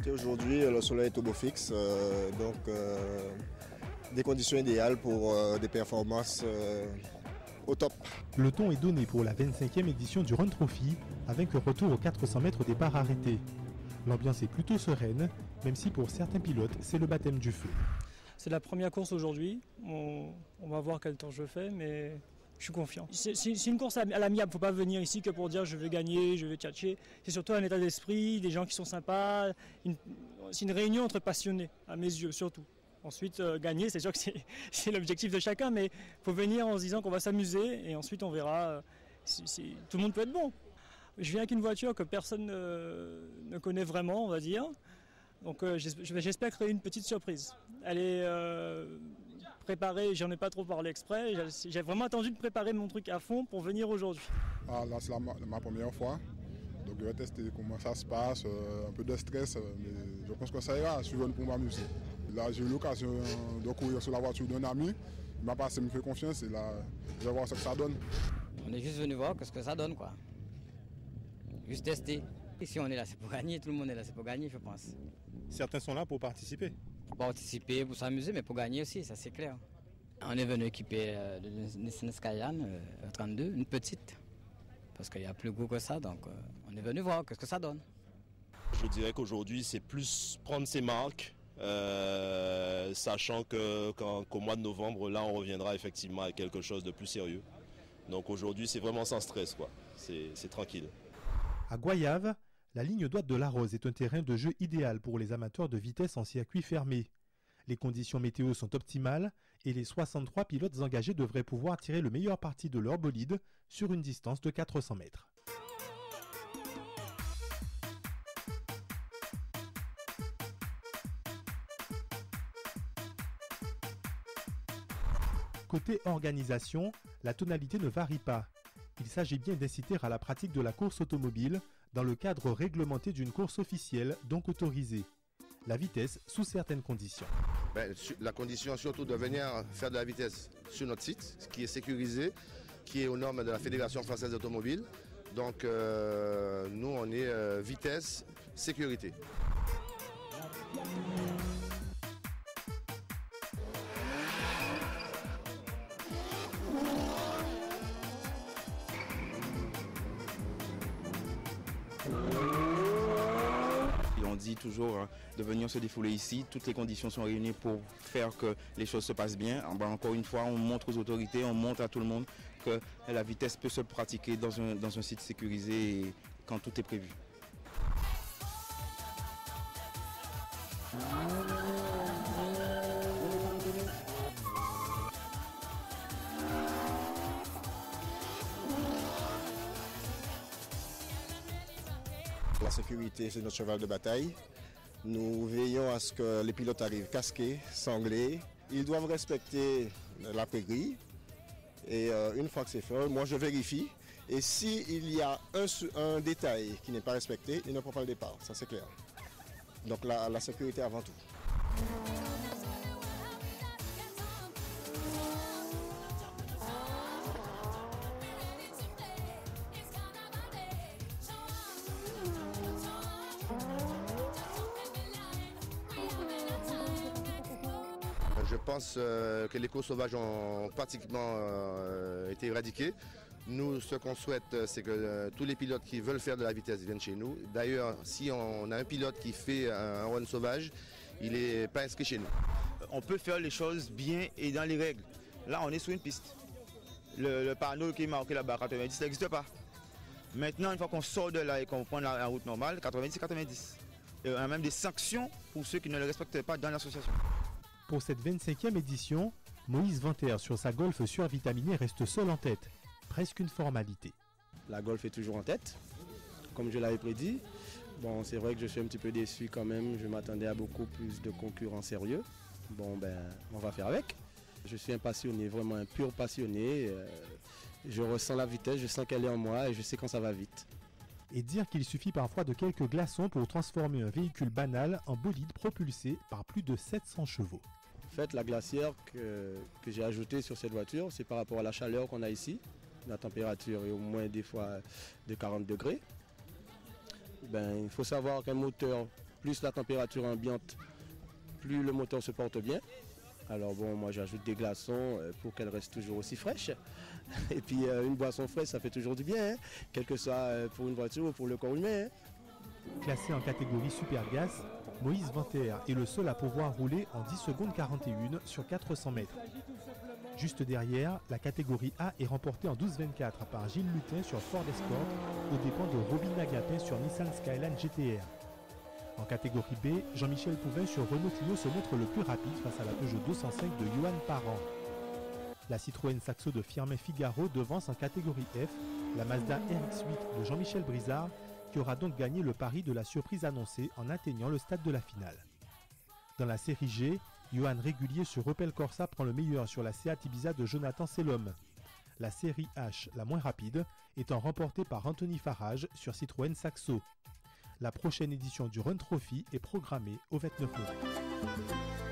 écoutez, aujourd'hui, le soleil est au beau fixe, donc des conditions idéales pour des performances au top. Le ton est donné pour la 25e édition du Run Trophy, avec un retour aux 400 mètres au départ arrêté. L'ambiance est plutôt sereine, même si pour certains pilotes, c'est le baptême du feu. C'est la première course aujourd'hui, on va voir quel temps je fais, mais je suis confiant. C'est une course à l'amiable, il ne faut pas venir ici que pour dire je vais gagner, je vais tchatcher. C'est surtout un état d'esprit, des gens qui sont sympas, c'est une réunion entre passionnés, à mes yeux surtout. Ensuite, gagner, c'est sûr que c'est l'objectif de chacun, mais il faut venir en se disant qu'on va s'amuser et ensuite on verra si tout le monde peut être bon. Je viens avec une voiture que personne ne connaît vraiment, on va dire. Donc j'espère créer une petite surprise. Elle est préparée, j'en ai pas trop parlé exprès. J'ai vraiment attendu de préparer mon truc à fond pour venir aujourd'hui. Ah, là c'est ma première fois. Donc je vais tester comment ça se passe, un peu de stress, mais je pense que ça ira, je suis venu pour m'amuser. Là j'ai eu l'occasion de courir sur la voiture d'un ami, il m'a passé, il me fait confiance et là je vais voir ce que ça donne. On est juste venu voir ce que ça donne quoi. Juste tester. Ici on est là c'est pour gagner, tout le monde est là c'est pour gagner je pense. Certains sont là pour participer. Pour participer, pour s'amuser, mais pour gagner aussi, ça c'est clair. On est venu équiper de Nissan Skyline 32, une petite. Parce qu'il y a plus gros que ça, donc on est venu voir ce que ça donne. Je dirais qu'aujourd'hui c'est plus prendre ses marques, sachant qu'au mois de novembre, là on reviendra effectivement à quelque chose de plus sérieux. Donc aujourd'hui c'est vraiment sans stress, quoi. C'est tranquille. À Goyave, la ligne droite de la Rose est un terrain de jeu idéal pour les amateurs de vitesse en circuit fermé. Les conditions météo sont optimales et les 63 pilotes engagés devraient pouvoir tirer le meilleur parti de leur bolide sur une distance de 400 mètres. Côté organisation, la tonalité ne varie pas. Il s'agit bien d'inciter à la pratique de la course automobile dans le cadre réglementé d'une course officielle, donc autorisée. La vitesse sous certaines conditions. La condition surtout de venir faire de la vitesse sur notre site, qui est sécurisé, qui est aux normes de la Fédération française d'automobile. Donc nous on est vitesse, sécurité. On dit toujours de venir se défouler ici, toutes les conditions sont réunies pour faire que les choses se passent bien. Encore une fois, on montre aux autorités, on montre à tout le monde que la vitesse peut se pratiquer dans un site sécurisé et quand tout est prévu. La sécurité, c'est notre cheval de bataille. Nous veillons à ce que les pilotes arrivent casqués, sanglés. Ils doivent respecter la grille. Et une fois que c'est fait, moi je vérifie. Et s'il y a un détail qui n'est pas respecté, il ne prend pas le départ. Ça c'est clair. Donc la sécurité avant tout. Je pense que les courses sauvages ont pratiquement été éradiquées. Nous, ce qu'on souhaite, c'est que tous les pilotes qui veulent faire de la vitesse viennent chez nous. D'ailleurs, si on a un pilote qui fait un run sauvage, il n'est pas inscrit chez nous. On peut faire les choses bien et dans les règles. Là, on est sur une piste. Le panneau qui est marqué là-bas, 90, n'existe pas. Maintenant, une fois qu'on sort de là et qu'on prend la route normale, 90, c'est 90. Et on a même des sanctions pour ceux qui ne le respectent pas dans l'association. Pour cette 25e édition, Moïse Venter sur sa Golf survitaminée reste seul en tête. Presque une formalité. La Golf est toujours en tête, comme je l'avais prédit. Bon, c'est vrai que je suis un petit peu déçu quand même. Je m'attendais à beaucoup plus de concurrents sérieux. Bon, on va faire avec. Je suis un passionné, vraiment un pur passionné. Je ressens la vitesse, je sens qu'elle est en moi et je sais quand ça va vite. Et dire qu'il suffit parfois de quelques glaçons pour transformer un véhicule banal en bolide propulsé par plus de 700 chevaux. En fait, la glacière que j'ai ajoutée sur cette voiture, c'est par rapport à la chaleur qu'on a ici. La température est au moins des fois de 40 degrés. Il faut savoir qu'un moteur plus la température ambiante, plus le moteur se porte bien. Alors bon, moi j'ajoute des glaçons pour qu'elle reste toujours aussi fraîche. Et puis une boisson fraîche, ça fait toujours du bien, hein, quel que soit pour une voiture ou pour le corps humain. Hein. Classé en catégorie Super Gas, Moïse Venter est le seul à pouvoir rouler en 10 secondes 41 sur 400 mètres. Juste derrière, la catégorie A est remportée en 12-24 par Gilles Lutin sur Ford Escort aux dépens de Robin Agapin sur Nissan Skyline GTR. En catégorie B, Jean-Michel Pouvin sur Renault Clio se montre le plus rapide face à la Peugeot 205 de Johan Parent. La Citroën Saxo de Firmin Figaro devance en catégorie F la Mazda RX-8 de Jean-Michel Brizard, qui aura donc gagné le pari de la surprise annoncée en atteignant le stade de la finale. Dans la série G, Johan Régulier sur Opel Corsa prend le meilleur sur la Seat Ibiza de Jonathan Selom. La série H, la moins rapide, étant remportée par Anthony Farage sur Citroën Saxo. La prochaine édition du Run Trophy est programmée au 29 novembre.